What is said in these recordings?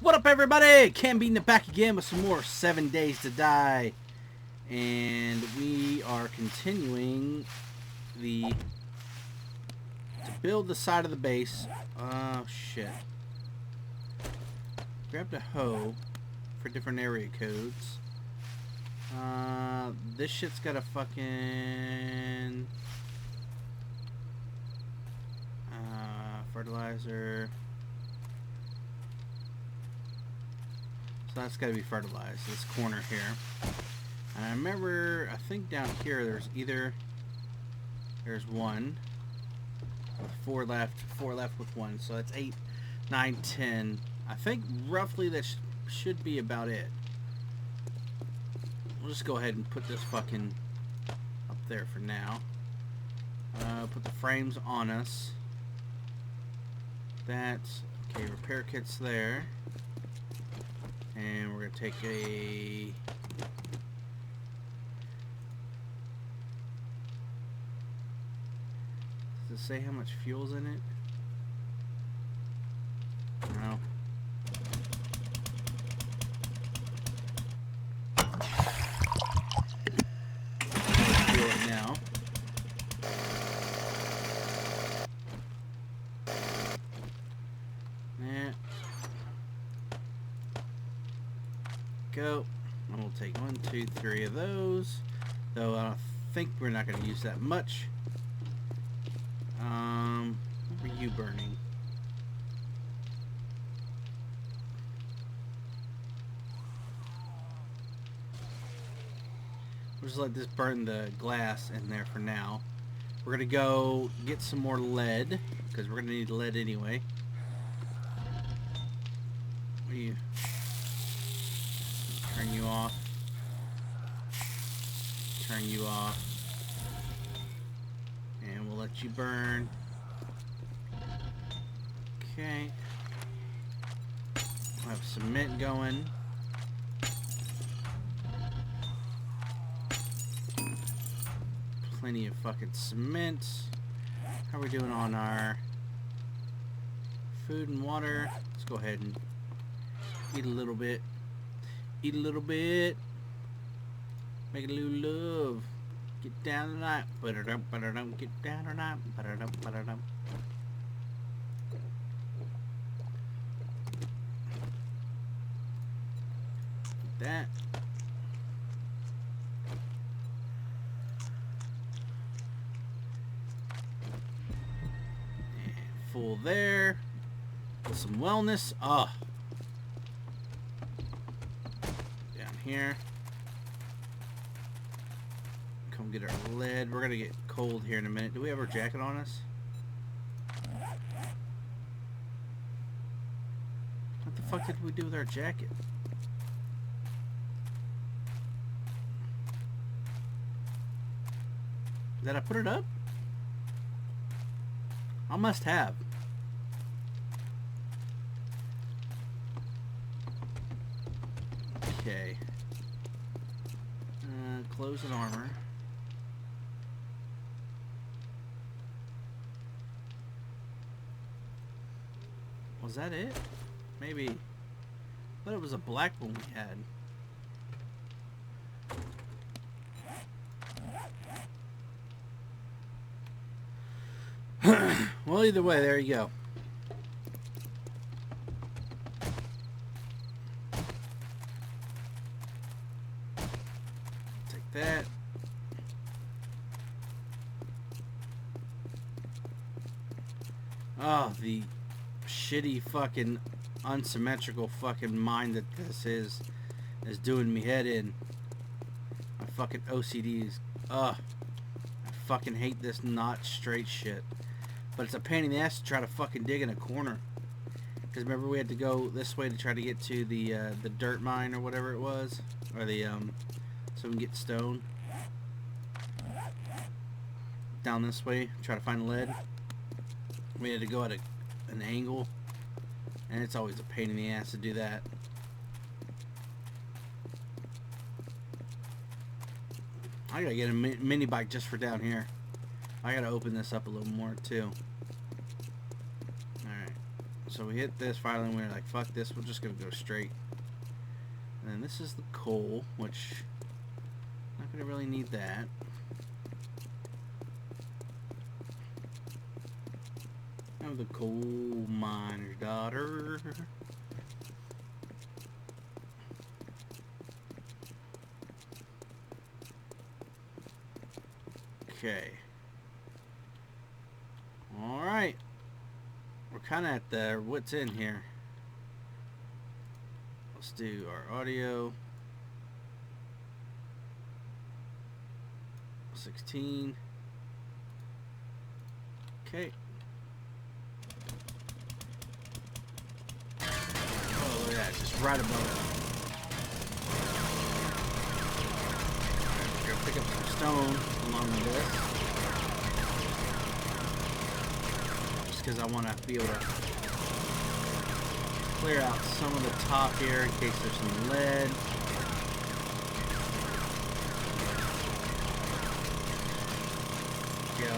What up, everybody? Cam Beating it back again with some more 7 Days to Die. And we are continuing to build the side of the base. Oh, shit. Grabbed a hoe for different area codes. This shit's got a fucking... fertilizer... So that's got to be fertilized, this corner here. And I remember, I think down here there's one. With four left with one. So that's 8, 9, 10. I think roughly that should be about it. We'll just go ahead and put this fucking up there for now. Put the frames on us. That's, okay, repair kit's there. And we're going to take a... Does it say how much fuel's in it? No. Fuel it now. Go. And we'll take 1, 2, 3 of those. Though I don't think we're not going to use that much. What were you burning? We'll just let this burn the glass in there for now. We're going to go get some more lead, because we're going to need lead anyway. What are you... Turn you off. Turn you off. And we'll let you burn. Okay. We'll have cement going. Plenty of fucking cement. How are we doing on our food and water? Let's go ahead and eat a little bit. Eat a little bit. Make a little love. Get down tonight. Ba-da-dum, ba-da-dum. Get down tonight. Ba-da-dum, ba-da-dum. That. And full there. With some wellness. Ah. Here. Come get our lead. We're gonna get cold here in a minute. Do we have our jacket on us? What the fuck did we do with our jacket? Did I put it up? I must have. Okay. Clothes and armor. Was that it? Maybe. I thought it was a black one we had. Well, either way, there you go. That. Oh, the shitty fucking unsymmetrical fucking mind that this is doing me head in. My fucking OCD is, I fucking hate this not straight shit. But it's a pain in the ass to try to fucking dig in a corner. Because remember we had to go this way to try to get to the dirt mine or whatever it was, or the so we can get stone. Down this way, try to find lead. We had to go at an angle, and it's always a pain in the ass to do that. I gotta get a mini bike just for down here. I gotta open this up a little more too. Alright, so so we hit this finally, and we were like, fuck this, we're just gonna go straight. And then this is the coal, which not gonna really need that. I'm the coal miner's daughter. Okay. Alright. We're kind of at the what's in here. Let's do our audio. 16. Okay. Oh, look at that. Just right above it. Alright, we're gonna pick up some stone along with this. Because I want to be able to clear out some of the top here in case there's some lead. Go.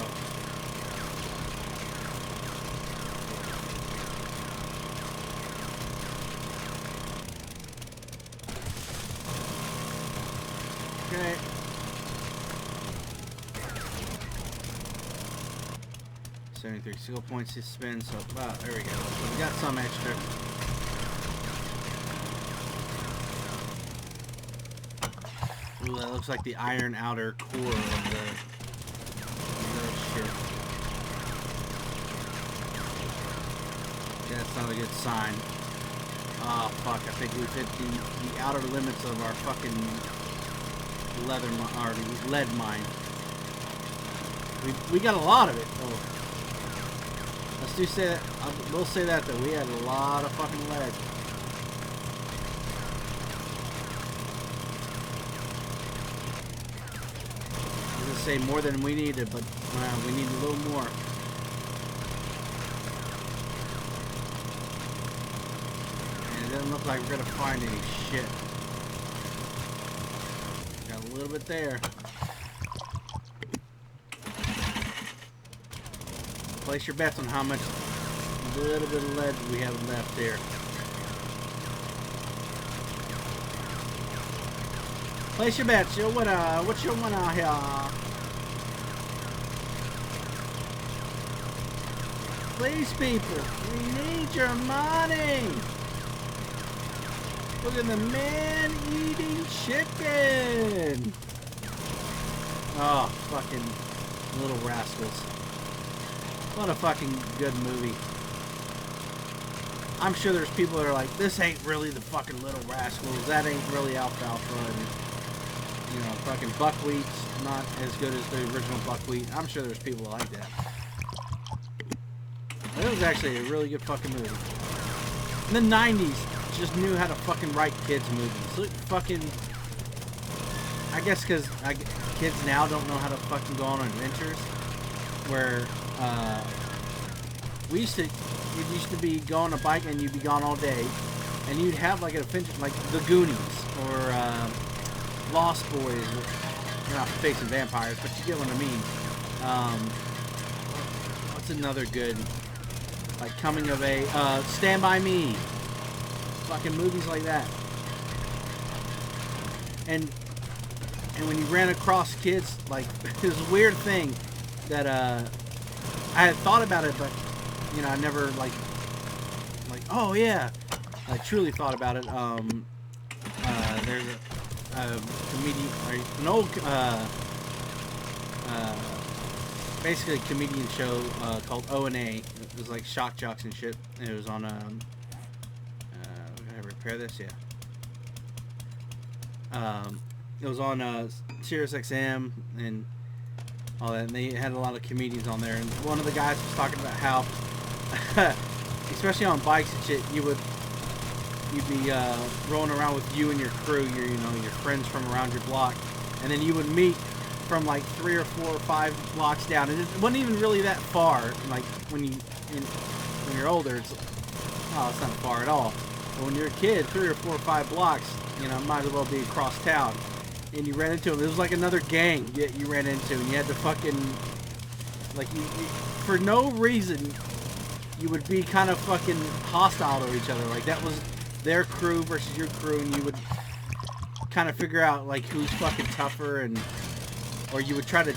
Okay. 73 skill points to spend, so there we go. So we got some extra. Ooh, that looks like the iron outer core of the ship. Yeah, that's not a good sign. Oh fuck, I think we've hit the outer limits of our fucking lead mine. We got a lot of it though. Let's do say that. We'll say that we had a lot of fucking lead. I was gonna say more than we needed, but we need a little more. And it doesn't look like we're gonna find any shit. Got a little bit there. Place your bets on how much little bit of lead we have left here. Place your bets. Your winner. What's your winner here? Please, people, we need your money. Look at the man eating chicken. Oh, fucking little rascals. What a fucking good movie. I'm sure there's people that are like, this ain't really the fucking Little Rascals. That ain't really alfalfa. And, you know, fucking buckwheat's not as good as the original buckwheat. I'm sure there's people like that. But it was actually a really good fucking movie. In the 90s, just knew how to fucking write kids movies. Look, fucking... I guess because kids now don't know how to fucking go on adventures. Where... it used to be go on a bike and you'd be gone all day, and you'd have like an adventure like The Goonies or Lost Boys. Which you're not facing vampires, but you get what I mean. What's another good like coming of age? Stand By Me. Fucking movies like that. And when you ran across kids, like it was a weird thing that I had thought about it, but you know, I never like oh yeah, I truly thought about it. There's a comedian, an old basically a comedian show called O&A. It was like shock jocks and shit. And it was on can I repair this? Yeah. It was on Sirius XM and all that, and they had a lot of comedians on there, and one of the guys was talking about how especially on bikes and shit, you'd be rolling around with you and your crew, your friends from around your block, and then you would meet from like 3 or 4 or 5 blocks down, and it wasn't even really that far. Like when you're older, it's not far at all. But when you're a kid, 3 or 4 or 5 blocks, you know, might as well be across town. And you ran into them. It was like another gang you ran into, and you had to fucking, like, you for no reason, you would be kind of fucking hostile to each other. Like, that was their crew versus your crew, and you would kind of figure out, like, who's fucking tougher, and or you would try to,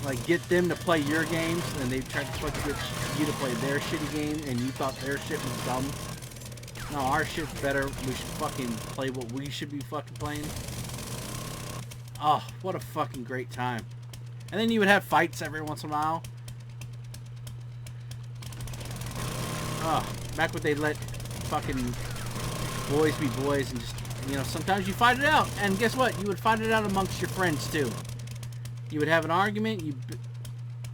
like, get them to play your games, and they tried to fucking get you to play their shitty game, and you thought their shit was dumb. No, our shit's better. We should fucking play what we should be fucking playing. Oh, what a fucking great time. And then you would have fights every once in a while. Oh, back when they let fucking boys be boys and just, you know, sometimes you fight it out. And guess what? You would fight it out amongst your friends too. You would have an argument,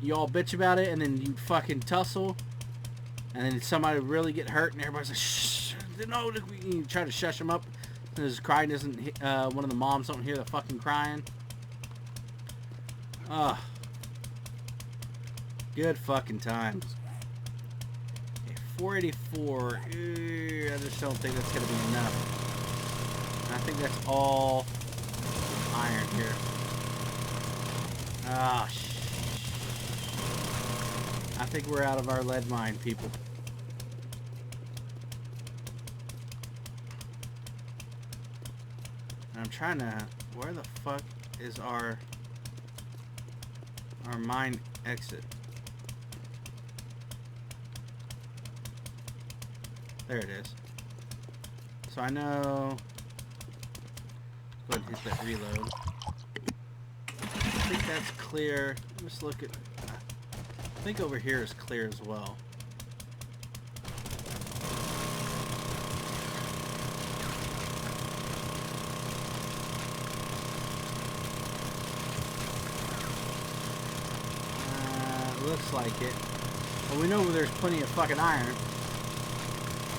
you all bitch about it, and then you'd fucking tussle. And then somebody would really get hurt, and everybody's like, shh, no, you try to shush them up. And his crying doesn't, one of the moms don't hear the fucking crying. Ugh. Good fucking times. Okay, 484. I just don't think that's going to be enough. And I think that's all iron here. Ah, I think we're out of our lead mine, people. And I'm trying to... Where the fuck is our mine exit? There it is. So I know... Go ahead and hit that reload. I think that's clear. Let's look at... I think over here is clear as well. Looks like it. Well, we know there's plenty of fucking iron.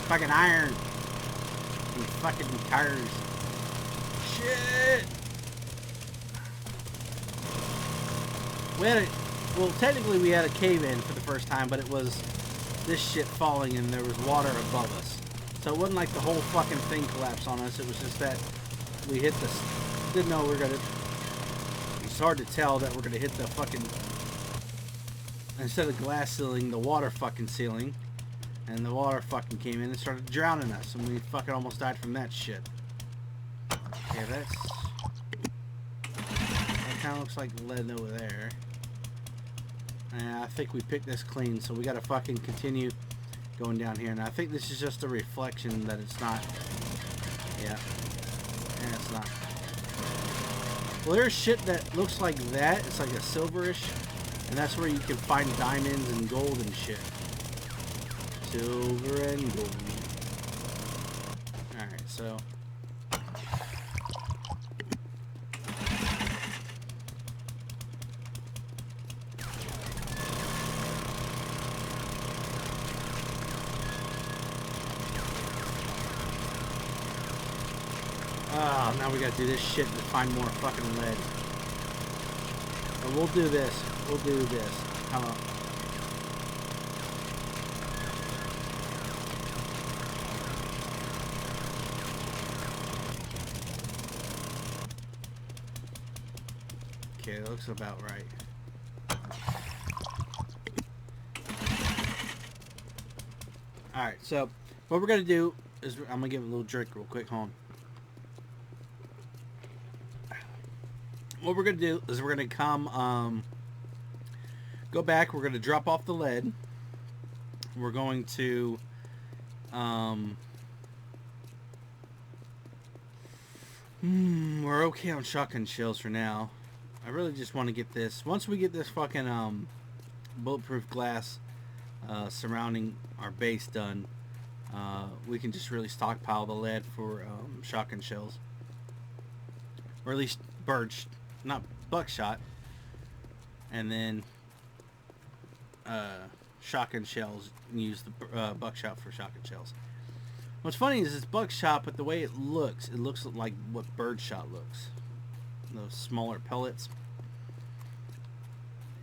Fucking iron. And fucking cars. Shit! We had a... Well, technically we had a cave-in for the first time, but it was this shit falling and there was water above us. So it wasn't like the whole fucking thing collapsed on us. It was just that we hit the... Didn't know we were gonna... It's hard to tell that we're gonna hit the fucking... Instead of glass ceiling, the water fucking ceiling. And the water fucking came in and started drowning us. And we fucking almost died from that shit. Okay, that's... That kind of looks like lead over there. And I think we picked this clean, so we gotta fucking continue going down here. And I think this is just a reflection that it's not... Yeah. And it's not. Well, there's shit that looks like that. It's like a silverish. And that's where you can find diamonds and gold and shit. Silver and gold. Alright, so... Oh, now we gotta do this shit to find more fucking lead. But we'll do this. We'll do this. Come on. Okay, it looks about right. Alright, so what we're going to do is I'm going to give it a little drink real quick. Hold on. What we're going to do is we're going to come... go back. We're going to drop off the lead. We're going to we're okay on shotgun shells for now. I really just want to get this. Once we get this fucking bulletproof glass surrounding our base done, we can just really stockpile the lead for shotgun shells, or at least not buckshot, and then shotgun shells, and use the buckshot for shotgun shells. What's funny is it's buckshot, but the way it looks like what birdshot looks. Those smaller pellets.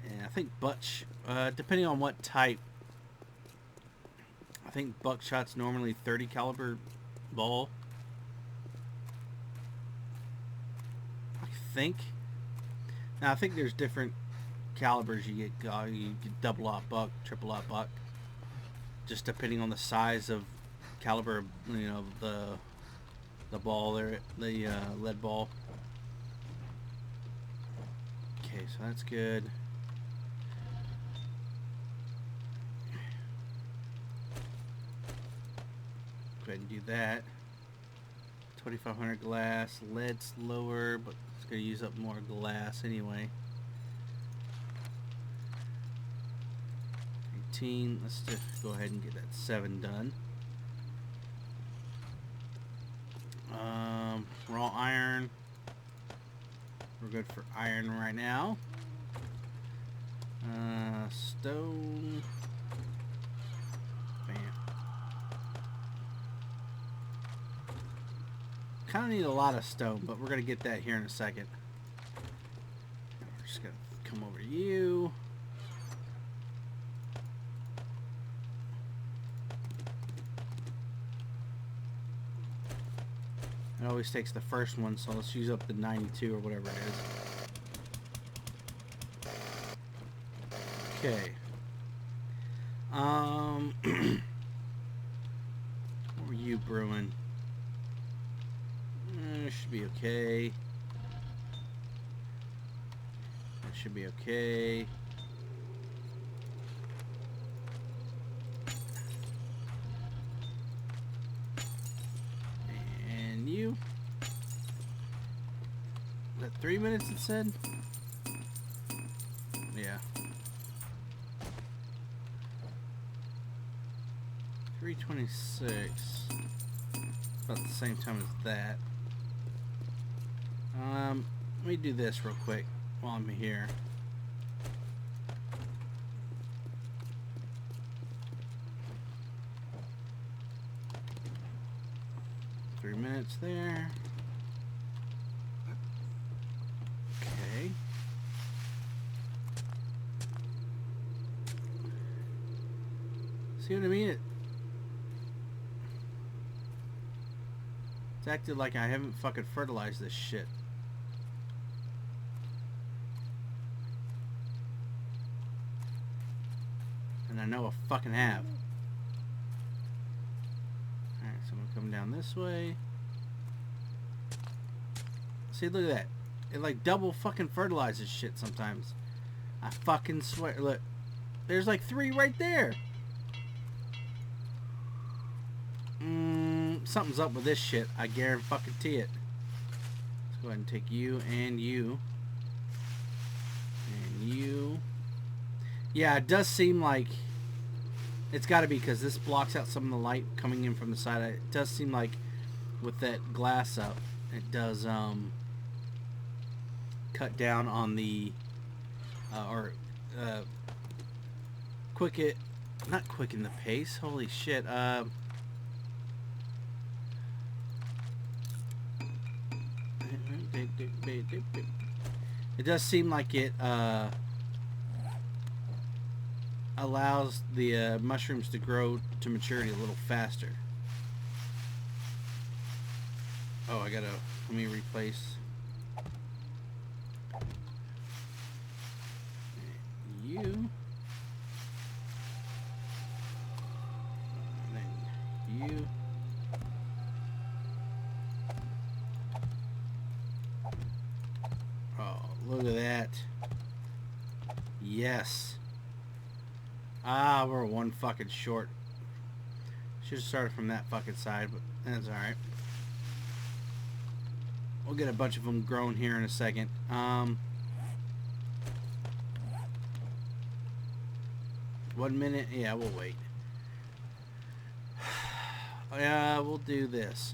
And I think depending on what type, I think buckshot's normally 30 caliber ball. I think. Now I think there's different calibers you get double-aught buck, triple-aught buck. just depending on the size of caliber, you know, the ball there, the lead ball. Okay, so that's good. Go ahead and do that. 2,500 glass. Lead's lower, but it's going to use up more glass anyway. 18. Let's just go ahead and get that 7 done. Raw iron. We're good for iron right now. Stone. Bam. Kind of need a lot of stone, but we're going to get that here in a second. We're just going to come over to you. It always takes the first one, so let's use up the 92 or whatever it is. Okay. What were you brewing? Should be okay. That should be okay. And you. Was that 3 minutes it said? Yeah. 3:26. About the same time as that. Let me do this real quick while I'm here. Three minutes there. Okay. See what I mean? It's acted like I haven't fucking fertilized this shit. And I know I fucking have. Alright, so I'm gonna come down this way. See, look at that. It like double fucking fertilizes shit sometimes. I fucking swear. Look. There's like 3 right there. Something's up with this shit. I guarantee it. Let's go ahead and take you and you. And you. Yeah, it does seem like it's got to be because this blocks out some of the light coming in from the side. It does seem like with that glass up, it does cut down on the not quicken the pace. Holy shit. It does seem like it allows the mushrooms to grow to maturity a little faster. Oh, let me replace you. And then you. Oh, look at that. Yes. Ah, we're one fucking short. Should have started from that fucking side, but that's alright. We'll get a bunch of them grown here in a second. 1 minute? Yeah, we'll wait. Yeah, we'll do this.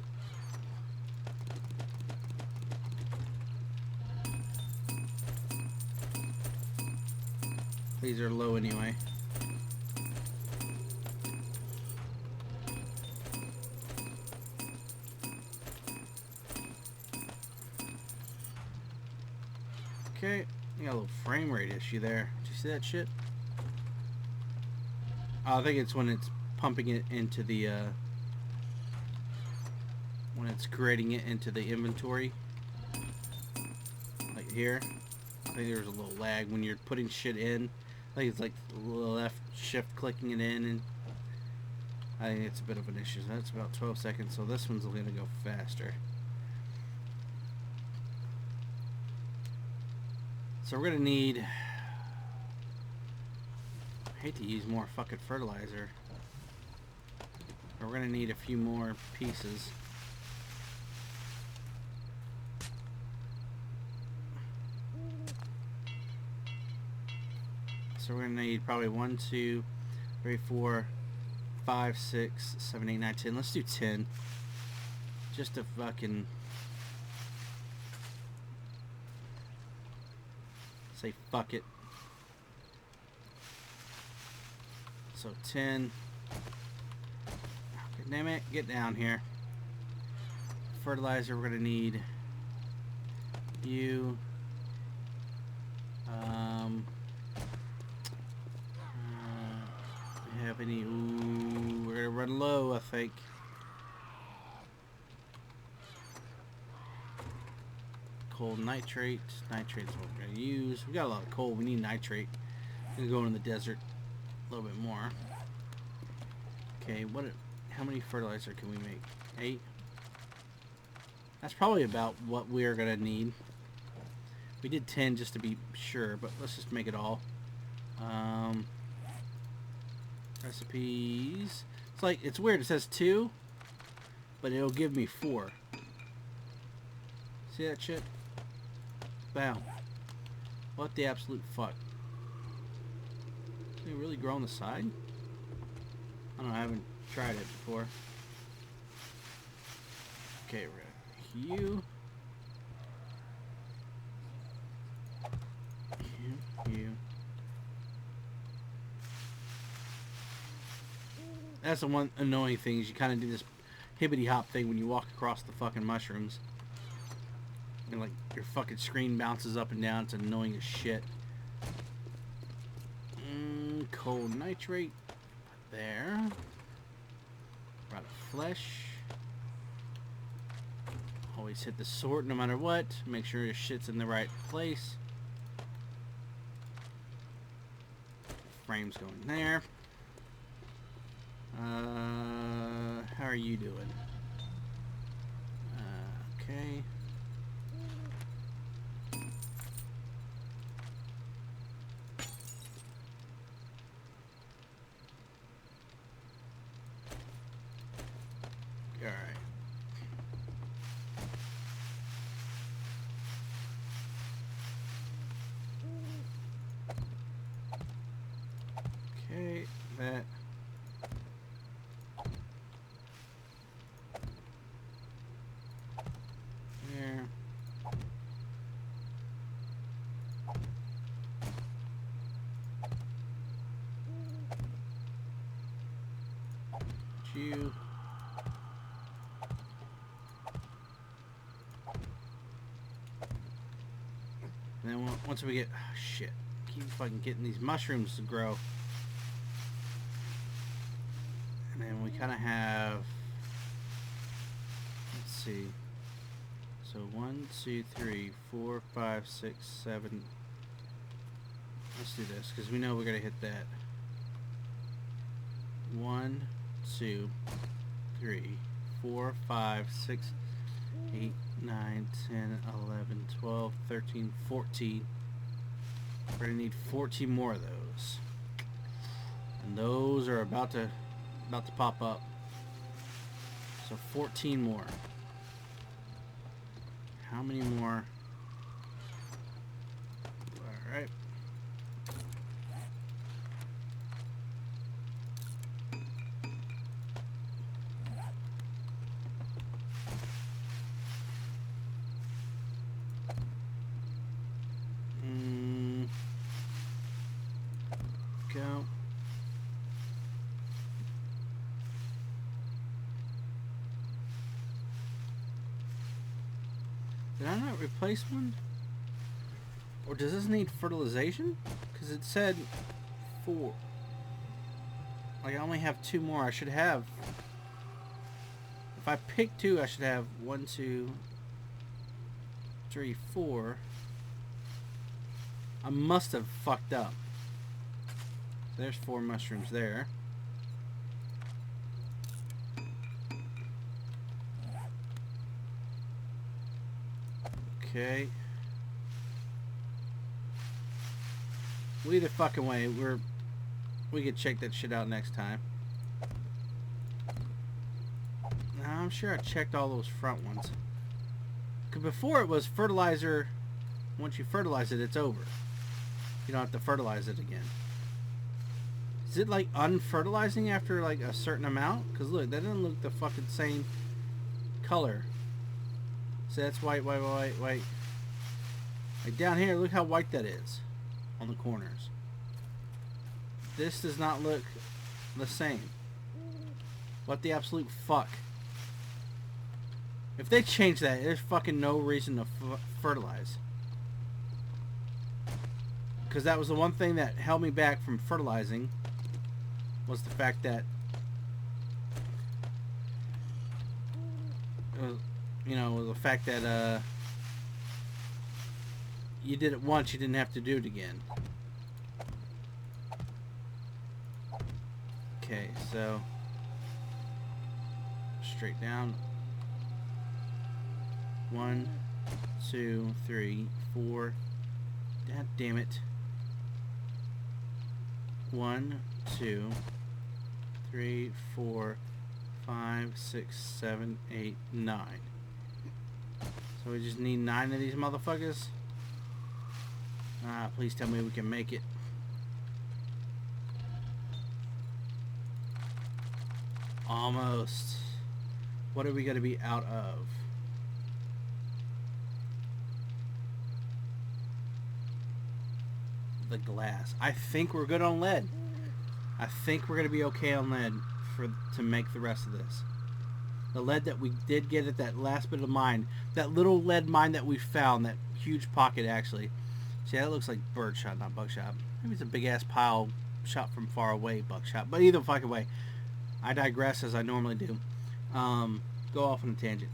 These are low anyway. Okay, you got a little frame rate issue there. Did you see that shit? I think it's when it's pumping it into the, when it's creating it into the inventory. Like here. I think there's a little lag when you're putting shit in. I think it's like left shift clicking it in and I think it's a bit of an issue. So that's about 12 seconds, so this one's going to go faster. So we're going to need... I hate to use more fucking fertilizer. But we're going to need a few more pieces. So we're going to need probably 1, 2, 3, 4, 5, 6, 7, 8, 9, 10. Let's do 10. Just to fucking say fuck it. So 10. Okay, damn it, get down here. Fertilizer, we're gonna need you. We have any? Ooh, we're gonna run low, I think. Coal nitrate. Nitrate's what we're gonna use. We got a lot of coal. We need nitrate. We're gonna go in the desert a little bit more. Okay, what? How many fertilizer can we make? 8. That's probably about what we're gonna need. We did 10 just to be sure, but let's just make it all. Recipes. It's like, it's weird. It says 2, but it'll give me 4. See that shit? Bam. What the absolute fuck? Can it really grow on the side? I don't know, I haven't tried it before. Okay, we're gonna you. You. That's the one annoying thing is you kind of do this hibbity hop thing when you walk across the fucking mushrooms. And like your fucking screen bounces up and down. It's annoying as shit. Coal nitrate. There. Rot of flesh. Always hit the sort no matter what. Make sure your shit's in the right place. Frame's going there. How are you doing? Okay. All right. Okay, that. There. You. And then once we get, oh shit, keep fucking getting these mushrooms to grow. And then we kind of have, let's see, so 1, 2, 3, 4, 5, 6, 7. Let's do this because we know we're gonna hit that. 1, 2, 3, 4, 5, 6, 8, 9, 10, 11, 12, 13, 14. We're gonna need 14 more of those. And those are about to pop up. So 14 more. How many more? Alright. Go. Did I not replace one? Or does this need fertilization? Because it said 4. Like I only have 2 more. I should have. If I pick 2, I should have 1, 2, 3, 4. I must have fucked up. There's 4 mushrooms there. Okay. Well, either fucking way, we could check that shit out next time. Now, I'm sure I checked all those front ones. Because before it was fertilizer. Once you fertilize it, it's over. You don't have to fertilize it again. Is it like unfertilizing after like a certain amount? Because look, that doesn't look the fucking same color. So that's white. Like down here, look how white that is on the corners. This does not look the same. What the absolute fuck? If they change that, there's fucking no reason to fertilize. Because that was the one thing that held me back from fertilizing, was the fact that, you know, the fact that you did it once, you didn't have to do it again. Okay, so straight down. 1, 2, 3, 4. God damn it. 1, 2, 3, 4, 5, 6, 7, 8, 9. So we just need 9 of these motherfuckers. Please tell me we can make it. Almost. What are we going to be out of? The glass. I think we're good on lead. I think we're going to be okay on lead to make the rest of this. The lead that we did get at that last bit of mine, that little lead mine that we found, that huge pocket actually. See, that looks like birdshot, not buckshot. Maybe it's a big ass pile shot from far away buckshot. But either fucking way, I digress as I normally do. Go off on a tangent.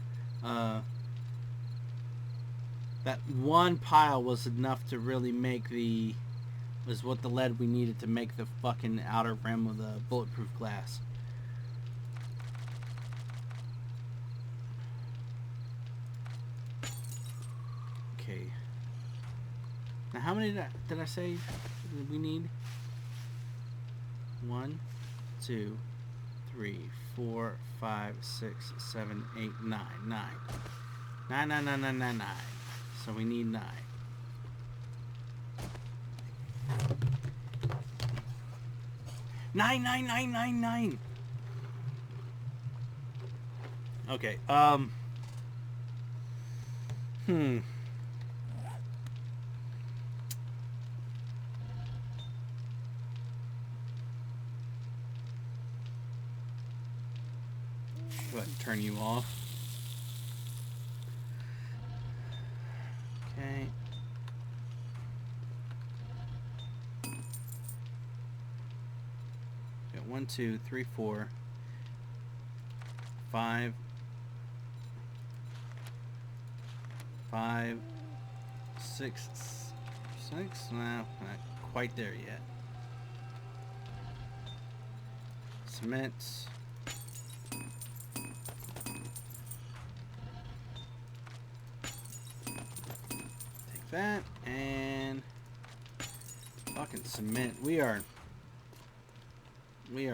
That one pile was enough to really make was what the lead we needed to make the fucking outer rim of the bulletproof glass. Okay. Now how many did I say we need? 1, 2, 3, 4, 5, 6, 7, 8, 9. 9. So we need 9. Nine. Okay, Go ahead and turn you off. Okay. Got 1, 2, 3, 4, 5, 6. No, not quite there yet. Cement. Take that and fucking cement. We are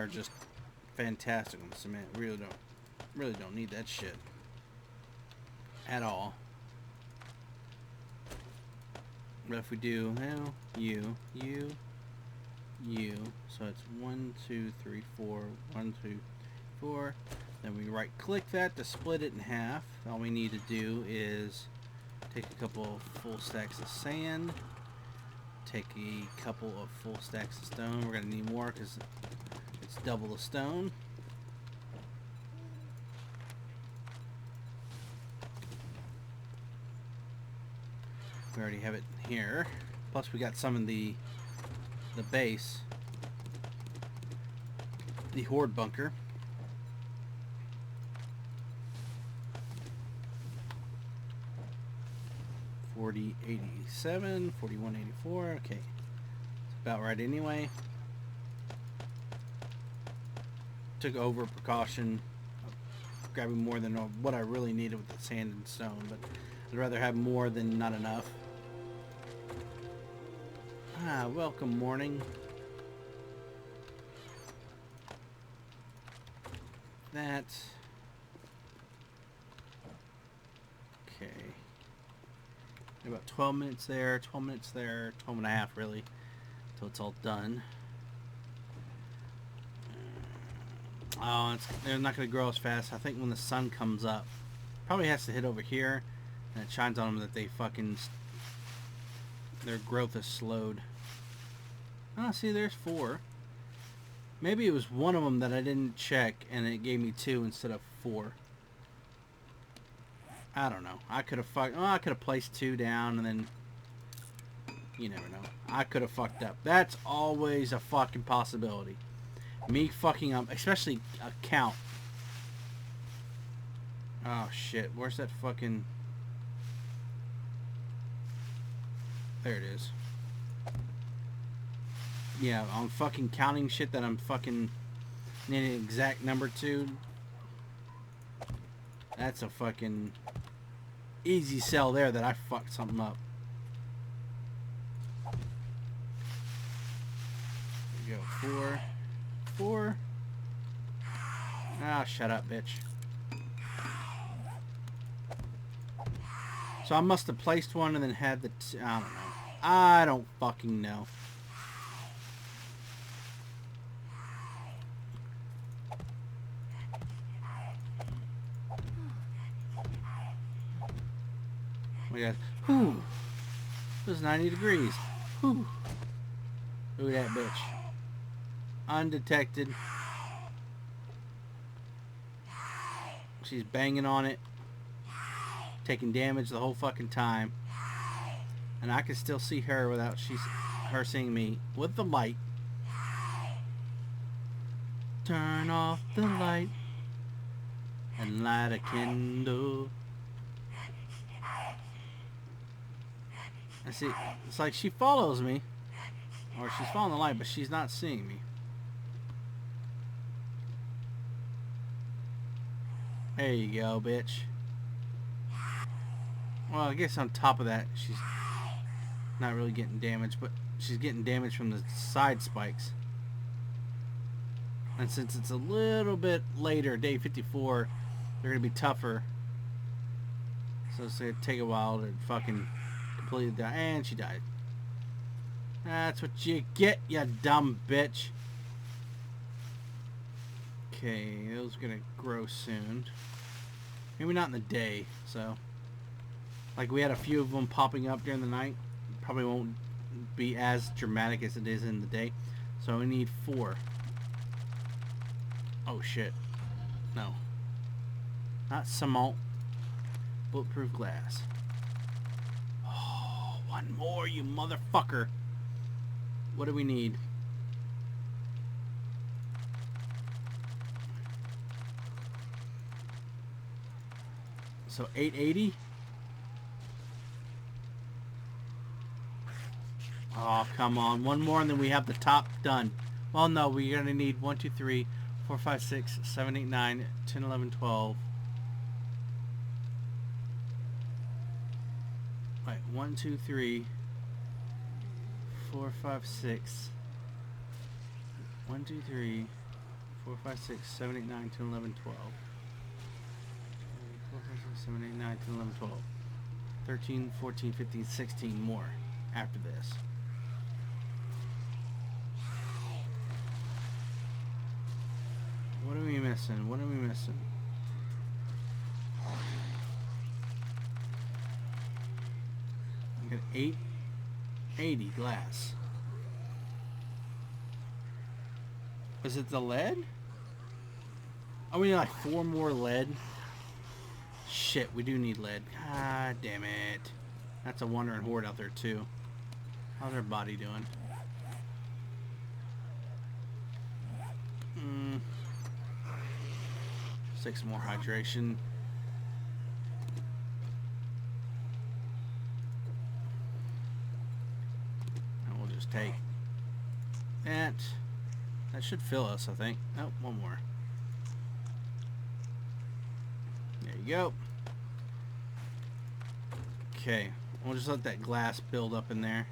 just fantastic on cement. Really don't need that shit at all. But if we do, well, you. So it's 1, 2, 3, 4. 1, 2, 4. Then we right click that to split it in half. All we need to do is take a couple of full stacks of sand. Take a couple of full stacks of stone. We're going to need more because it's double the stone. We already have it here. Plus we got some in the base. The horde bunker. $40.87, $41.84. Okay, it's about right anyway. Took over precaution grabbing more than what I really needed with the sand and stone, but I'd rather have more than not enough. Ah, welcome morning. That. Okay. About 12 minutes there, 12 minutes there, 12 and a half really, until it's all done. Oh, they're not going to grow as fast. I think when the sun comes up, probably has to hit over here, and it shines on them that they fucking, their growth is slowed. Oh, see, there's 4. Maybe it was one of them that I didn't check, and it gave me 2 instead of 4. I don't know. I could have placed 2 down, and then you never know. I could have fucked up. That's always a fucking possibility. Me fucking up, especially a count. Oh shit, where's that fucking... There it is. Yeah, on fucking counting shit that I'm fucking needing an exact number to. That's a fucking easy sell there that I fucked something up. There we go. 4. 4. Ah, shut up, bitch. So I must have placed one and then had the... I don't know. I don't fucking know. We got... Whew. It was 90 degrees. Whew. Look at that bitch. Undetected. She's banging on it. Taking damage the whole fucking time. And I can still see her without her seeing me. With the light. Turn off the light. And light a candle. I see. It's like she follows me. Or she's following the light, but she's not seeing me. There you go, bitch. Well, I guess on top of that, she's not really getting damage, but she's getting damage from the side spikes. And since it's a little bit later, day 54, they're going to be tougher. So it's going to take a while to fucking completely die. And she died. That's what you get, you dumb bitch. Okay, those are going to grow soon. Maybe not in the day, so... Like, we had a few of them popping up during the night. Probably won't be as dramatic as it is in the day. So we need 4. Oh, shit. No. Not cement. Bulletproof glass. Oh, one more, you motherfucker. What do we need? So 880. Oh, come on. One more and then we have the top done. Well, no, we're going to need 1, 2, 3, 4, 5, 6, 7, 8, 9, 10, 11, 12. Right, 1, 2, 3, 4, 5, 6. 1, 2, 3, 4, 5, 6, 7, 8, 9, 10, 11, 12. 4, 5, 6, 7, 8, 9, 10, 11, 12. 13, 14, 15, 16 more after this. What are we missing? What are we missing? I got 880 glass. Was it the lead? Oh, we need like 4 more lead. Shit, we do need lead. God damn it. That's a wandering horde out there too. How's our body doing? 6 more hydration. And we'll just take that. That should fill us, I think. Oh, one more. go. Okay, we'll just let that glass build up in there.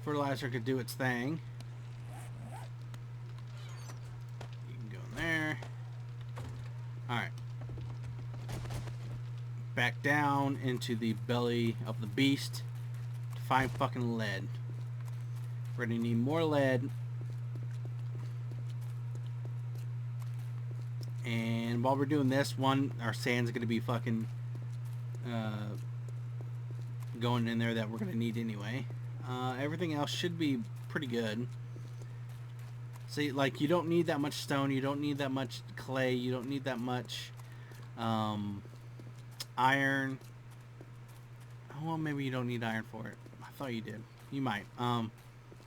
Fertilizer could do its thing. You can go in there. Alright. Back down into the belly of the beast to find fucking lead. We're gonna need more lead. And while we're doing this, our sand's gonna be fucking going in there that we're gonna need anyway. Everything else should be pretty good. See, like, you don't need that much stone, you don't need that much clay, you don't need that much iron. Oh, well, maybe you don't need iron for it. I thought you did. You might. I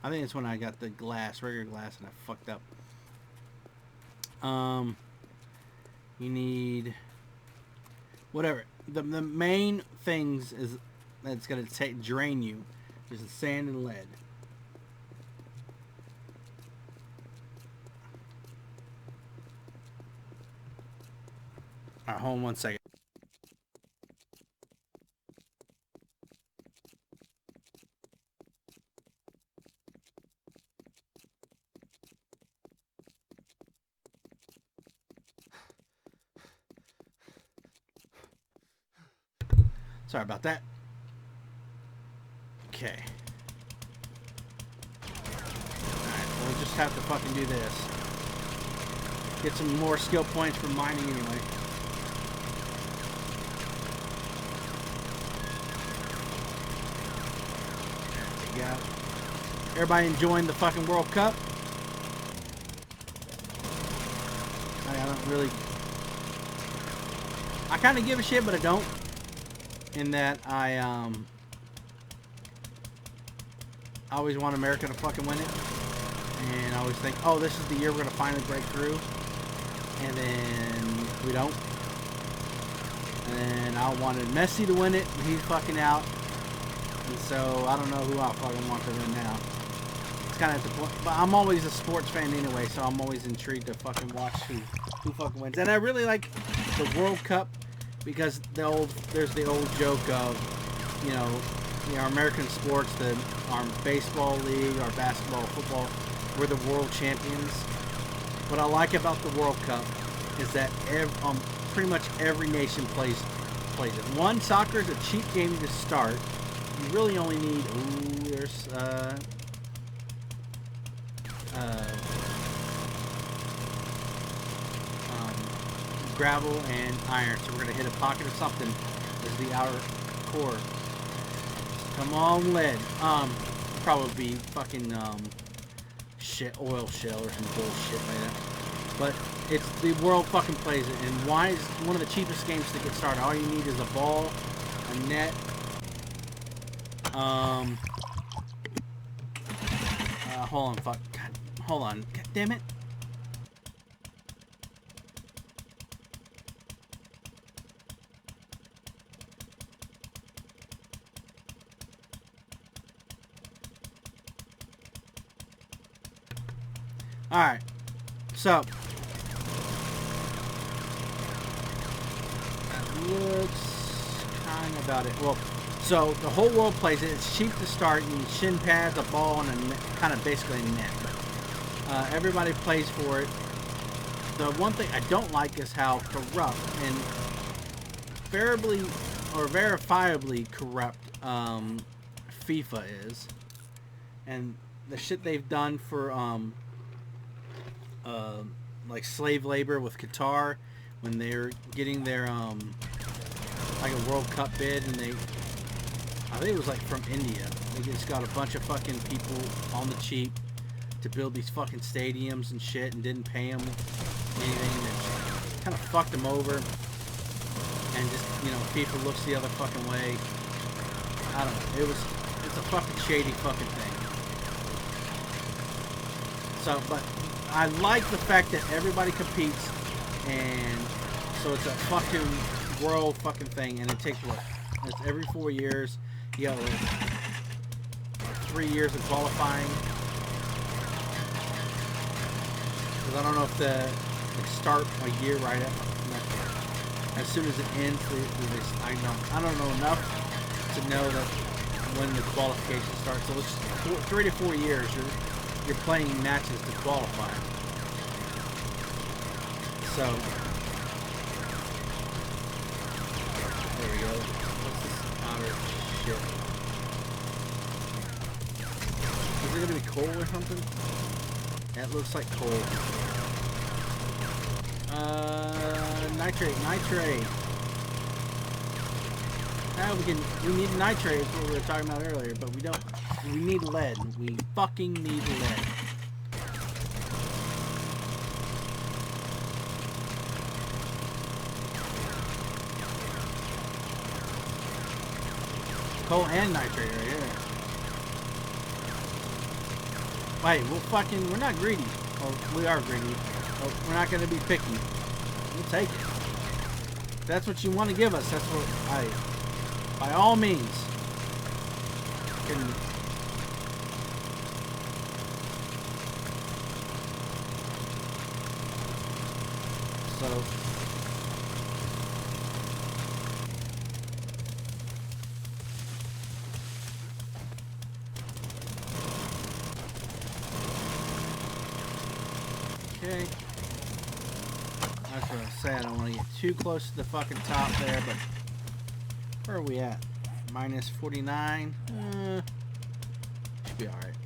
think it's when I got the glass, regular glass, and I fucked up. You need whatever. The main things is that's gonna drain you is the sand and lead. Alright, hold on 1 second. Sorry about that. Okay. Alright, we'll just have to fucking do this. Get some more skill points for mining anyway. There you go. Everybody enjoying the fucking World Cup? I don't really... I kind of give a shit, but I don't. In that I always want America to fucking win it, and I always think, oh, this is the year we're gonna finally break through, and then we don't. And I wanted Messi to win it, but he's fucking out, and so I don't know who I fucking want to win now. It's kind of at the point, but I'm always a sports fan anyway, so I'm always intrigued to fucking watch who fucking wins. And I really like the World Cup. Because there's the old joke of, you know, our American sports, our baseball league, our basketball, football, we're the world champions. What I like about the World Cup is that pretty much every nation plays it. One, soccer is a cheap game to start. You really only need, there's gravel and iron, so we're gonna hit a pocket of something as the outer core. Come on, lead. Probably be fucking oil shell or some bullshit like that. But it's the world fucking plays it, and why is one of the cheapest games to get started? All you need is a ball, a net, hold on, fuck, God, hold on, God damn it. Alright, so that looks kind of about it. Well, so the whole world plays it. It's cheap to start. You need shin pads, a ball, and a net, kind of basically a net. But everybody plays for it. The one thing I don't like is how corrupt and verifiably corrupt FIFA is, and the shit they've done for like slave labor with Qatar when they're getting their like a World Cup bid, and I think it was like from India. They just got a bunch of fucking people on the cheap to build these fucking stadiums and shit, and didn't pay them anything. And kind of fucked them over, and just, you know, FIFA looks the other fucking way. I don't know. It's a fucking shady fucking thing. So, but I like the fact that everybody competes, and so it's a fucking world fucking thing, and it takes what? It's every 4 years. You got 3 years of qualifying. Because I don't know if they start a year right at. as soon as it ends, I don't know enough to know that when the qualification starts. So it's 3 to 4 years you're playing matches to qualify. So there we go. What's this outer shit? Is it gonna be coal or something? That looks like coal. Nitrate. Now we need nitrate, is what we were talking about earlier, but we don't. We need lead. We fucking need lead. Coal and nitrate right here. Wait, we're not greedy. Well, we are greedy. Well, we're not gonna be picky. We'll take it. If that's what you want to give us, that's what by all means, can. So. Okay. That's what I said. I don't want to get too close to the fucking top there, but where are we at? Minus 49. Should be alright.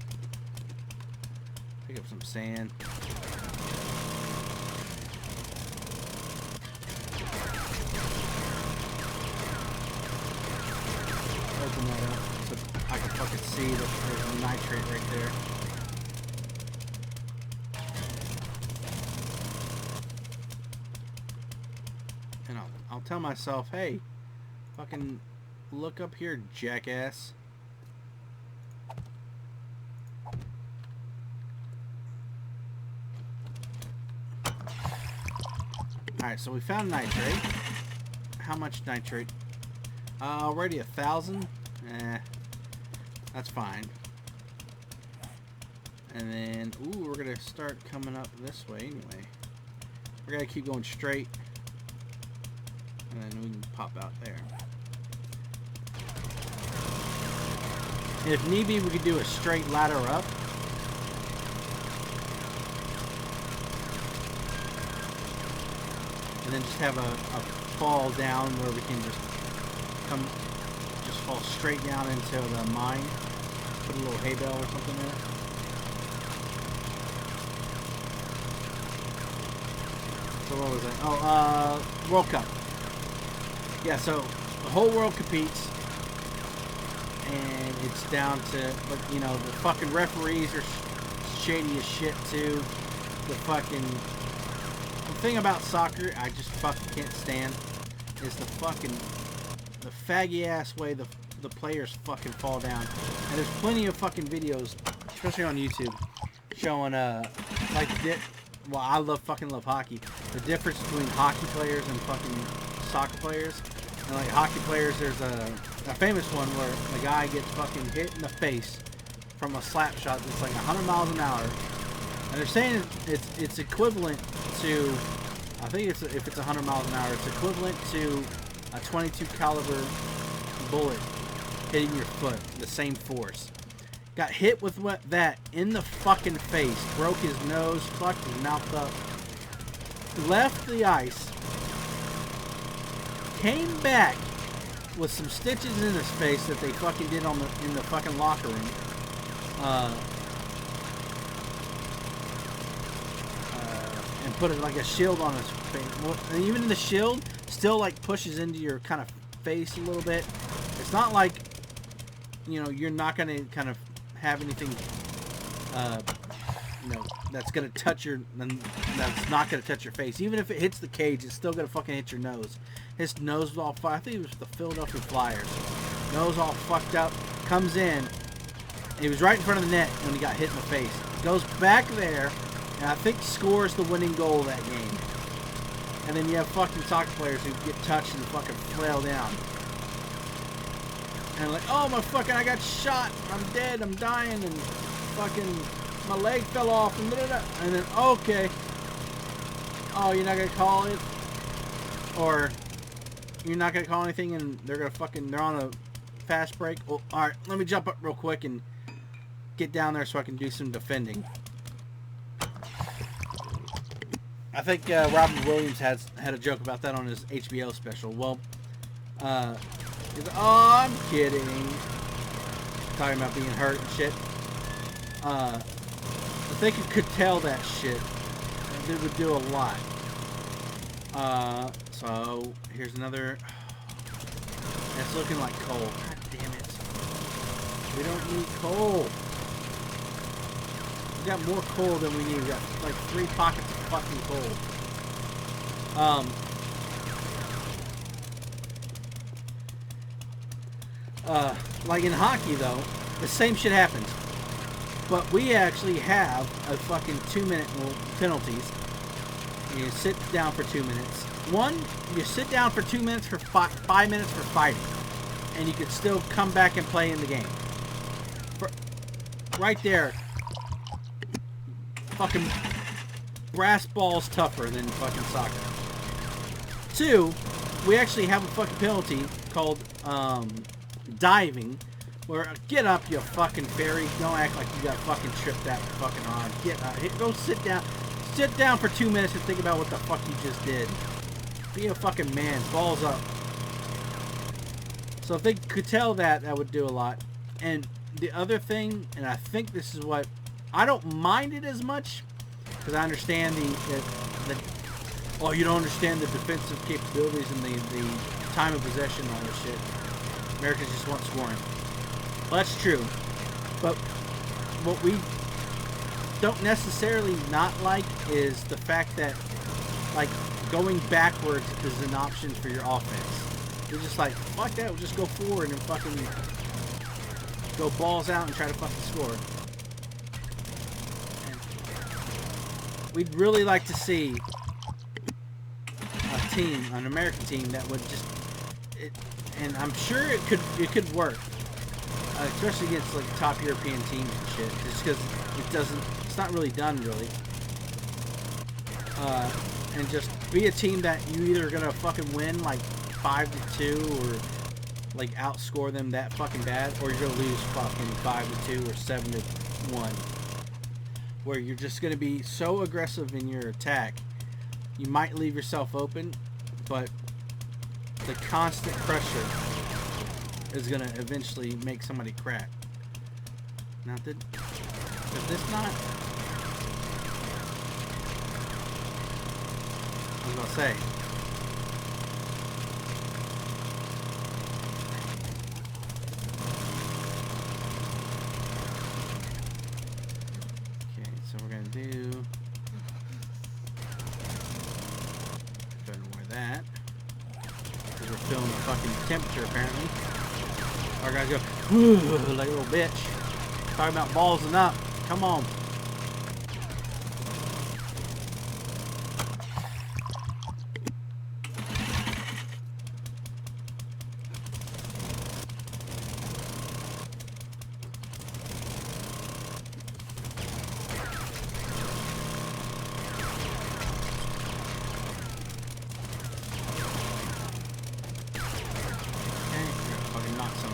Pick up some sand. Open that up so I can fucking see that there's a nitrate right there. And I'll tell myself, hey, fucking look up here, jackass. Alright, so we found nitrate. How much nitrate? Already 1,000? That's fine. And then, ooh, we're gonna start coming up this way anyway. We're gonna keep going straight. And then we can pop out there. And if need be, we could do a straight ladder up. And then just have a fall down where we can just fall straight down into the mine. Put a little hay bale or something there. So what was that? Oh, World Cup. Yeah, so the whole world competes, and it's down to, but you know, the fucking referees are shady as shit too. The thing about soccer I just fucking can't stand is the faggy ass way the players fucking fall down. And there's plenty of fucking videos, especially on YouTube, showing well, I fucking love hockey. The difference between hockey players and fucking soccer players. And like hockey players, there's a famous one where the guy gets fucking hit in the face from a slap shot that's like 100 miles an hour. And they're saying it's equivalent to, I think if it's 100 miles an hour, it's equivalent to a .22 caliber bullet hitting your foot, the same force. Got hit with that in the fucking face, broke his nose, fucked his mouth up, left the ice, came back with some stitches in his face that they fucking did in the fucking locker room. And put it like a shield on his face. And even the shield still like pushes into your kind of face a little bit. It's not like, you know, you're not gonna kind of have anything, you know, that's gonna touch that's not gonna touch your face. Even if it hits the cage, it's still gonna fucking hit your nose. His nose was all fucked. I think it was the Philadelphia Flyers. Nose all fucked up. Comes in. And he was right in front of the net when he got hit in the face. Goes back there, and I think scores the winning goal of that game. And then you have fucking soccer players who get touched and fucking flail down. And like, oh my fucking, I got shot. I'm dead. I'm dying. And fucking, my leg fell off. And, and then, okay. Oh, you're not going to call it? Or You're not gonna call anything, and they're on a fast break. Well, all right, let me jump up real quick and get down there so I can do some defending. I think Robin Williams had a joke about that on his HBO special. Well, he's like, oh, I'm kidding. Talking about being hurt and shit. If they could tell that shit, it would do a lot. So here's another. That's looking like coal. God damn it. We don't need coal. We got more coal than we need. We got like 3 pockets of fucking coal. Like in hockey though, the same shit happens. But we actually have a fucking 2-minute penalties. You sit down for 2 minutes. One, you sit down for 2 minutes for 5 minutes for fighting. And you could still come back and play in the game. Right there. Fucking brass balls tougher than fucking soccer. 2, we actually have a fucking penalty called diving. Where, get up, you fucking fairy. Don't act like you got fucking tripped that fucking arm. Get up. Go sit down. Sit down for 2 minutes and think about what the fuck you just did. Be a fucking man. Balls up. So if they could tell that, that would do a lot. And the other thing, and I think this is what... I don't mind it as much. Because I understand the... Oh, you don't understand the defensive capabilities and the time of possession and all this shit. Americans just want scoring. Well, that's true. But what we don't necessarily not like is the fact that, like, going backwards is an option for your offense. You're just like, fuck that, we'll just go forward and fucking go balls out and try to fucking score. And we'd really like to see a team, an American team that would just, and I'm sure it could work. Especially against like top European teams and shit, just because it's not really done really. And just be a team that you either gonna fucking win like 5-2 or like outscore them that fucking bad, or you're gonna lose fucking 5-2 or 7-1. Where you're just gonna be so aggressive in your attack, you might leave yourself open, but the constant pressure is gonna eventually make somebody crack. Now is this not? I was gonna say. Okay, so we're gonna do. Don't know where that. Because we're feeling the fucking temperature apparently. Our guys go, whoo, like a little bitch. Talking about balls and up. Come on.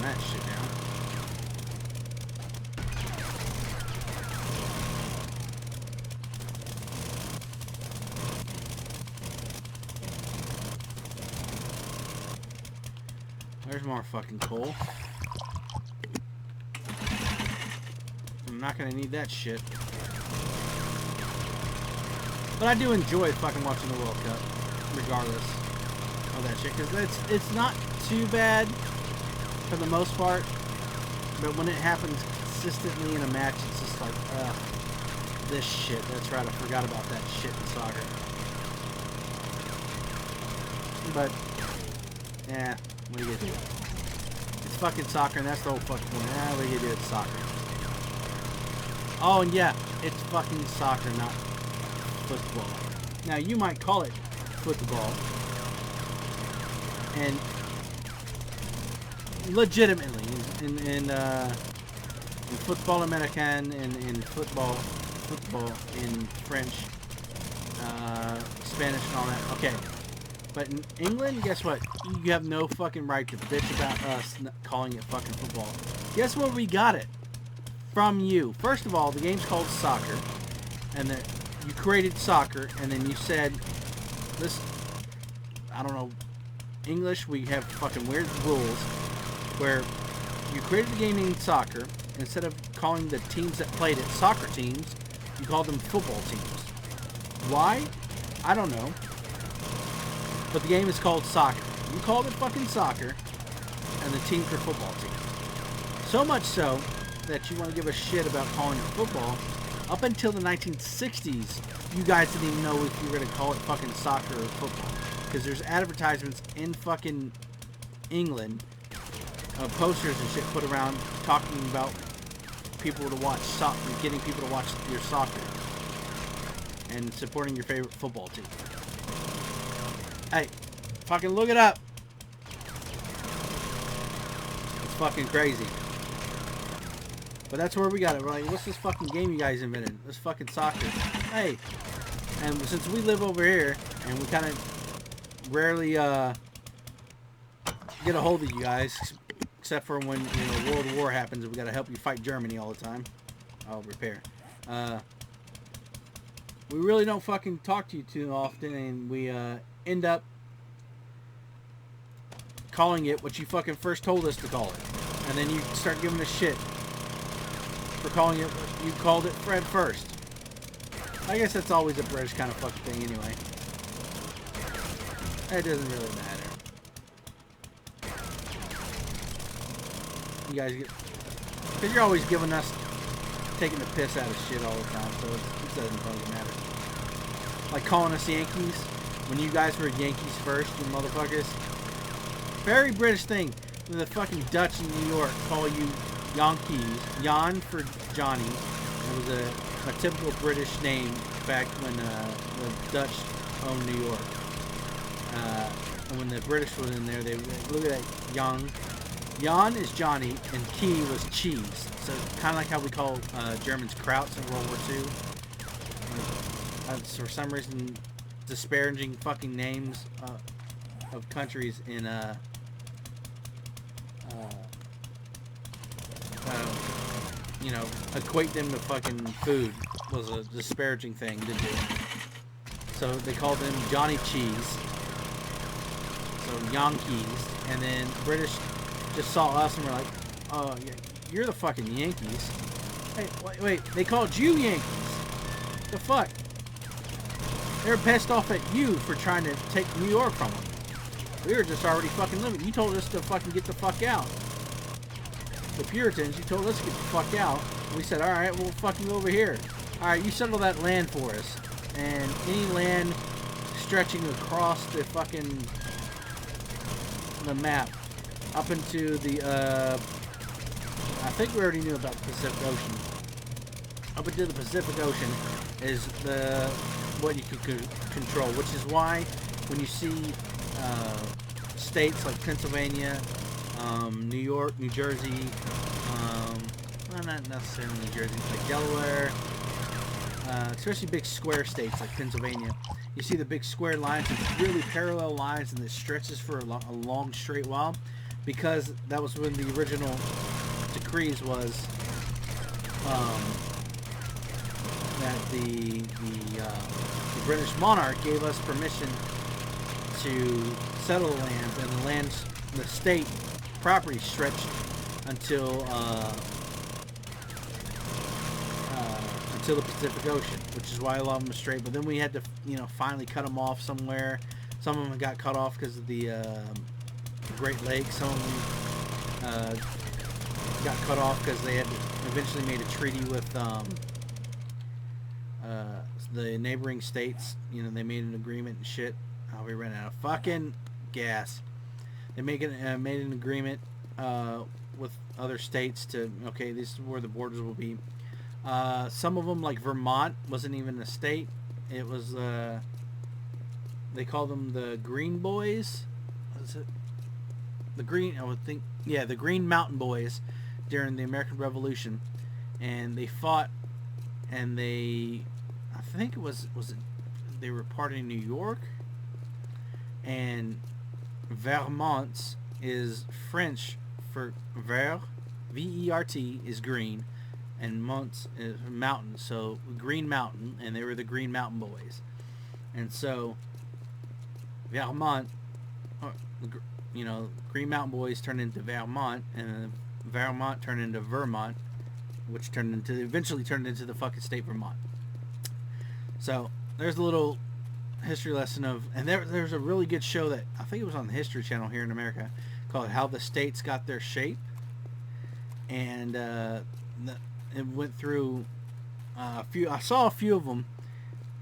That shit down. There's more fucking coal. I'm not gonna need that shit. But I do enjoy fucking watching the World Cup, regardless of that shit, because it's not too bad for the most part, but when it happens consistently in a match, it's just like, this shit. That's right, I forgot about that shit in soccer. But, yeah, what are you gonna do? It's fucking soccer, and that's the whole fucking point. What are you gonna do? It's soccer. Oh, and yeah, it's fucking soccer, not football. Now, you might call it football, and legitimately in football American and in football in French, Spanish and all that. Okay, But in England, guess what? You have no fucking right to bitch about us calling it fucking football. Guess where we got it? From you. First of all, the game's called soccer. And you created soccer, and then you said, this, I don't know, English, we have fucking weird rules where you created the game named soccer. Instead of calling the teams that played it soccer teams, you called them football teams. Why? I don't know. But the game is called soccer. You called it fucking soccer, and the teams are football teams. So much so that you want to give a shit about calling it football. Up until the 1960s, you guys didn't even know if you were going to call it fucking soccer or football. Because there's advertisements in fucking England, posters and shit put around talking about people to watch soccer, getting people to watch your soccer, and supporting your favorite football team. Hey, fucking look it up. It's fucking crazy. But that's where we got it. We're like, what's this fucking game you guys invented? This fucking soccer. Hey. And since we live over here, and we kind of rarely get a hold of you guys, except for when, you know, World War happens and we gotta help you fight Germany all the time. I'll repair. We really don't fucking talk to you too often, and we end up calling it what you fucking first told us to call it. And then you start giving us shit for calling it what you called it Fred first. I guess that's always a British kind of fucking thing anyway. It doesn't really matter. You guys get... Because you're always giving us... taking the piss out of shit all the time, so it doesn't fucking matter. Like calling us Yankees when you guys were Yankees first, you motherfuckers. Very British thing. The fucking Dutch in New York call you Yankees. Jan for Johnny. It was a typical British name back when the Dutch owned New York. And when the British was in there, they look at that Jan. Jan is Johnny, and Key was cheese. So kind of like how we call Germans Krauts in World War II. For some reason, disparaging fucking names of countries in you know, equate them to fucking food was a disparaging thing to do. So they called them Johnny Cheese. So Yankees, and then British just saw us and were like, "Oh, yeah, you're the fucking Yankees." Hey, wait, they called you Yankees. The fuck? They were pissed off at you for trying to take New York from them. We were just already fucking living. You told us to fucking get the fuck out. The Puritans, you told us to get the fuck out. We said, alright, we'll fucking go over here. Alright, you settle that land for us. And any land stretching across the fucking the map up into the I think we already knew about the Pacific Ocean. Up into the Pacific Ocean is the what you can control, which is why when you see states like Pennsylvania, New York, New Jersey, well, not necessarily New Jersey, like Delaware, especially big square states like Pennsylvania, you see the big square lines, it's really parallel lines, and it stretches for a long straight while, because that was when the original decrees was that the British monarch gave us permission to settle the lands, and the state property stretched until the Pacific Ocean, which is why a lot of them are straight. But then we had to, you know, finally cut them off somewhere. Some of them got cut off because of the Great Lakes. Some of them got cut off because they had eventually made a treaty with the neighboring states. You know, they made an agreement and shit. Oh, we ran out of fucking gas. They made an agreement with other states to, okay, this is where the borders will be. Some of them, like Vermont, wasn't even a state. It was, they call them the Green Boys. What is it? The Green, I would think, yeah, the Green Mountain Boys during the American Revolution. And they fought, and they, I think it was it, they were part of New York? And Vermont is French for vert, V-E-R-T, is green, and Mont is mountain, so Green Mountain, and they were the Green Mountain Boys. And so Vermont, Green Mountain Boys turned into Vermont, and Vermont turned into Vermont, which eventually turned into the fucking state Vermont. So there's a little history lesson of, and there's a really good show that I think it was on the History Channel here in America called How the States Got Their Shape, and it went through a few. I saw a few of them.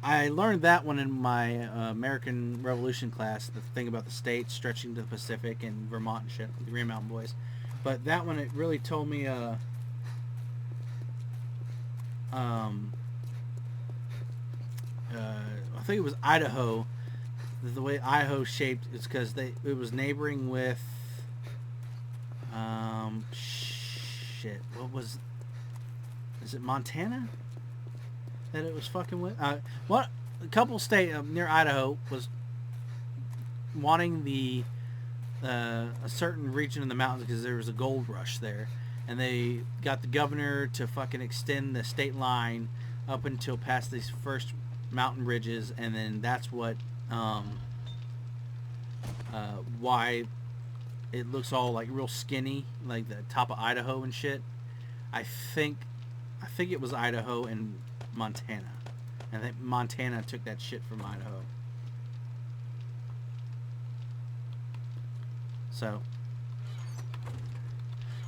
I learned that one in my American Revolution class, the thing about the states stretching to the Pacific and Vermont and shit, the Green Mountain Boys. But that one, it really told me I think it was Idaho. The way Idaho shaped is because it was neighboring with is it Montana that it was fucking with? A couple state near Idaho was wanting a certain region in the mountains because there was a gold rush there, and they got the governor to fucking extend the state line up until past these first mountain ridges, and then that's what why it looks all like real skinny, like the top of Idaho and shit. I think it was Idaho and Montana. I think Montana took that shit from Idaho. So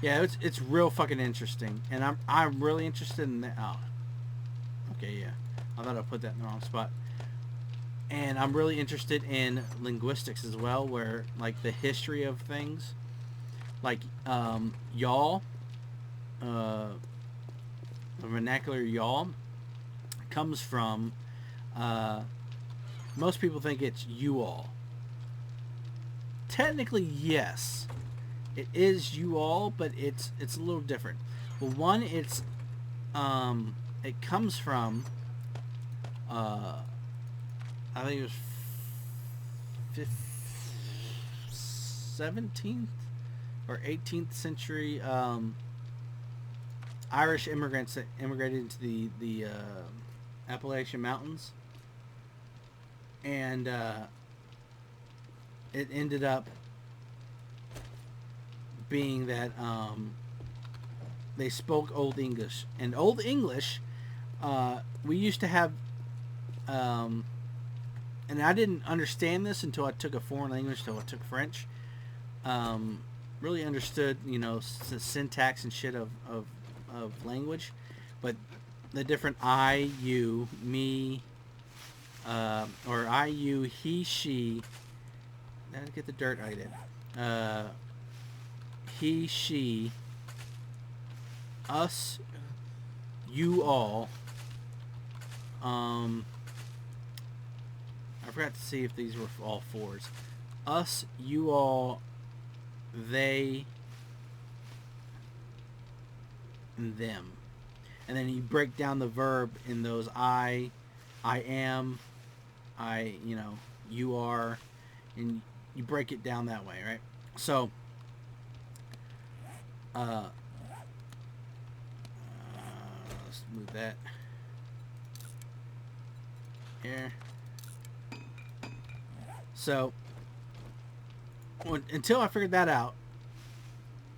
yeah, it's real fucking interesting, and I'm really interested in that. Oh, okay, yeah. I thought I put that in the wrong spot. And I'm really interested in linguistics as well, where like the history of things, like y'all, the vernacular y'all comes from. Most people think it's you all. Technically, yes, it is you all, but it's a little different. Well, one, it comes from. I think it was 17th or 18th century Irish immigrants that immigrated into the Appalachian Mountains, and it ended up being that they spoke Old English, and Old English we used to have. And I didn't understand this until I took a foreign language, until I took French. Really understood, the syntax and shit of language. But the different I, you, me, or I, you, he, she. Did I get the dirt? I did. He, she, us, you all. I forgot to see if these were all fours. Us, you all, they, and them. And then you break down the verb in those I am, you are, and you break it down that way, right? So, let's move that here. So, until I figured that out,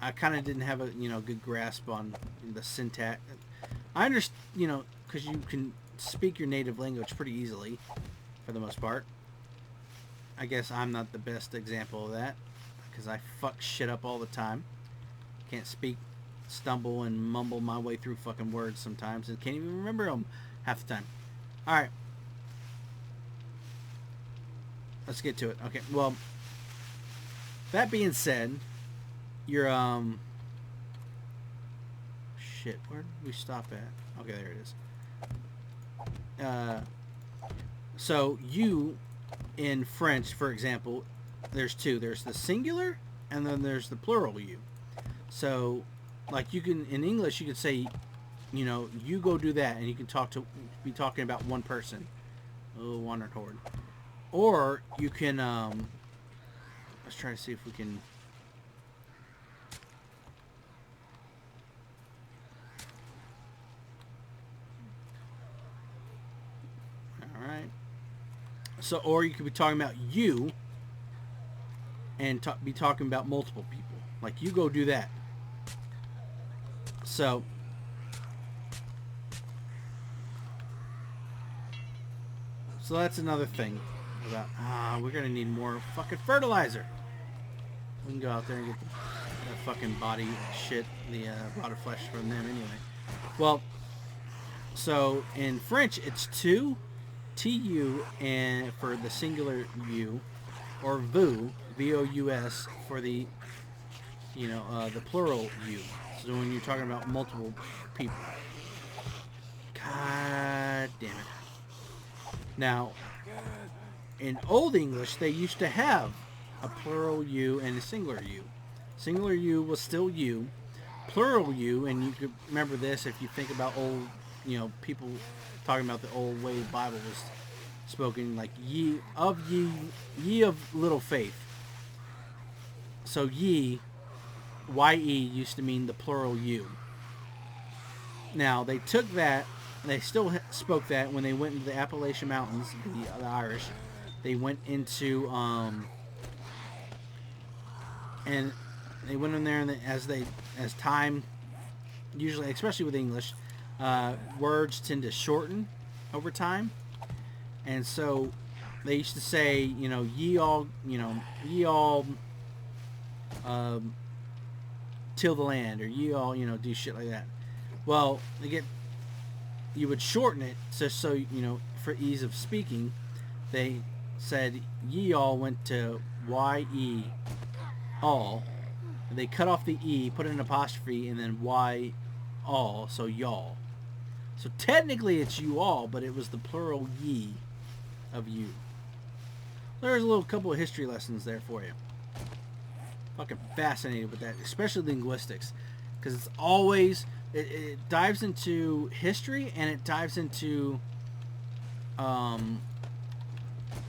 I kind of didn't have a good grasp on the syntax. I understand, because you can speak your native language pretty easily, for the most part. I guess I'm not the best example of that, because I fuck shit up all the time. Can't speak, stumble, and mumble my way through fucking words sometimes, and can't even remember them half the time. All right. Let's get to it. Okay, well, that being said, your shit, where did we stop at? Okay, there it is. So you, in French, for example, there's two. There's the singular, and then there's the plural you. So, like, you can, in English, you could say, you go do that, and you can be talking about one person. Oh, wandering horde. Or you can let's try to see if we can. All right. So, or you could be talking about you, and be talking about multiple people. Like, you go do that. So, that's another thing about, we're going to need more fucking fertilizer. We can go out there and get the fucking body shit, the rotted flesh from them anyway. Well, so in French, it's tu, tu, and for the singular u, or vous, V-O-U-S, for the, the plural u. So when you're talking about multiple people. God damn it. Now, in Old English, they used to have a plural u and a singular u. Singular u was still you. Plural u, and you could remember this if you think about old, people talking about the old way the Bible was spoken, like ye of little faith. So ye, ye used to mean the plural you. Now they took that, they still spoke that when they went into the Appalachian Mountains, the Irish. They went into and they went in there, and as time, usually, especially with English, words tend to shorten over time, and so they used to say, ye all till the land, or ye all, do shit like that. Well, you would shorten it just so, for ease of speaking. They said ye all went to ye all. They cut off the e, put an apostrophe, and then y all, so y'all. So technically it's you all, but it was the plural ye of you. There's a little couple of history lessons there for you. Fucking fascinated with that, especially linguistics, because it's always, it dives into history, and it dives into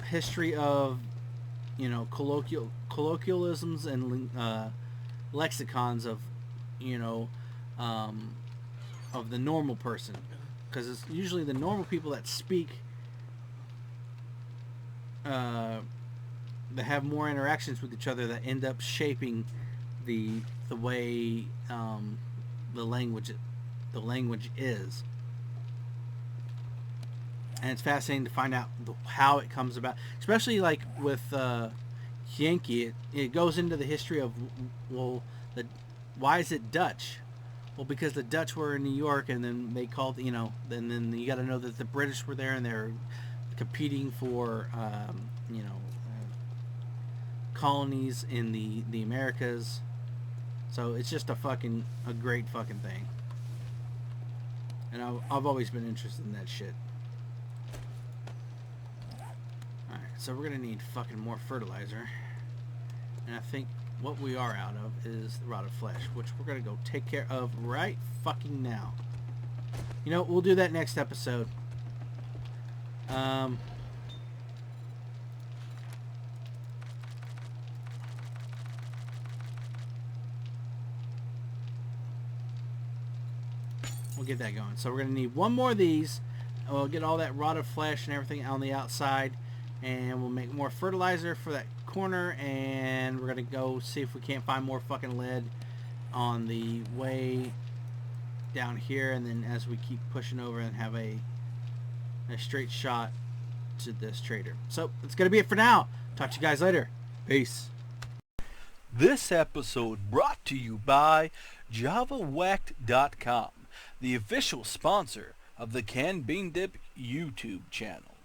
history of, colloquialisms and lexicons of, of the normal person, because it's usually the normal people that speak, that have more interactions with each other, that end up shaping the way the language is. And it's fascinating to find out how it comes about, especially like with Yankee. It goes into the history of, why is it Dutch? Well, because the Dutch were in New York, and then they called, then you got to know that the British were there, and they're competing for, colonies in the Americas. So it's just a great fucking thing. And I've always been interested in that shit. Alright, so we're gonna need fucking more fertilizer. And I think what we are out of is the rotted flesh, which we're gonna go take care of right fucking now. We'll do that next episode. We'll get that going. So we're going to need one more of these. We'll get all that rotted flesh and everything on the outside. And we'll make more fertilizer for that corner. And we're going to go see if we can't find more fucking lead on the way down here. And then as we keep pushing over and have a straight shot to this trader. So that's going to be it for now. Talk to you guys later. Peace. This episode brought to you by JavaWhacked.com, the official sponsor of the Can Bean Dip YouTube channel.